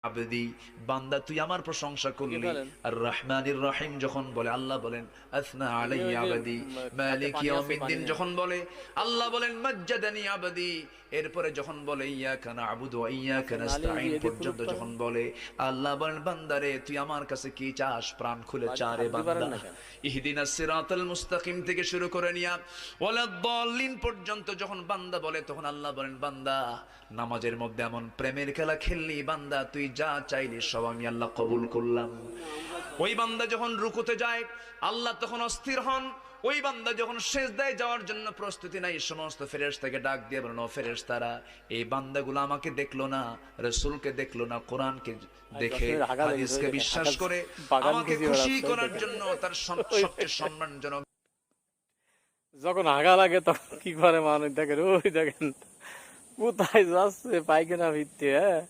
আবদি, বান্দা তুই আমার প্রশংসা করলি। আর রহমানির রহিম যখন বলে আল্লাহ বলেন আসনা আলাইয়া আবদি। মালিক ইয়াউমিদ্দিন যখন বলে আল্লাহ বলেন মাজ্জাদানি আবদি। এরপরে যখন বলে ইয়াকা না'বুদু ওয়া ইয়াকা নাস্তাঈন পর্যন্ত যখন বলে আল্লাহ বলেন বান্দারে তুই আমার কাছে কি চাস, প্রাণ খুলে চা রে বান্দা। ইহদিনাস সিরাতাল মুস্তাকিম থেকে শুরু করে নিয়া ওয়ালাদ-দাল্লিন পর্যন্ত যখন বান্দা বলে তখন আল্লাহ বলেন বান্দা নামাজের মধ্যে এমন প্রেমের খেলা খেললি বান্দা তুই যা চাইলি সব আমি আল্লাহ কবুল করলাম। ওই বান্দা যখন রুকুতে যায় আল্লাহ তখন অস্থির হন। ওই বান্দা যখন সিজদায় যাওয়ার জন্য প্রস্তুতি নাই সমস্ত ফেরেশতাকে ডাক দিয়ে বলেন ও ফেরেশতারা এই বান্দাগুলো আমাকে দেখলো না, রাসূলকে দেখলো না, কোরআনকে দেখে হাদিসকে বিশ্বাস করে আমাকে খুশি করার জন্য তার সবচেয়ে সম্মানজনক যখন হাগা লাগে তখন কি করে মানুষ দেখেন, ওই দেখেন কোথায় যাচ্ছে পায়খানা ভিত্তি। হ্যাঁ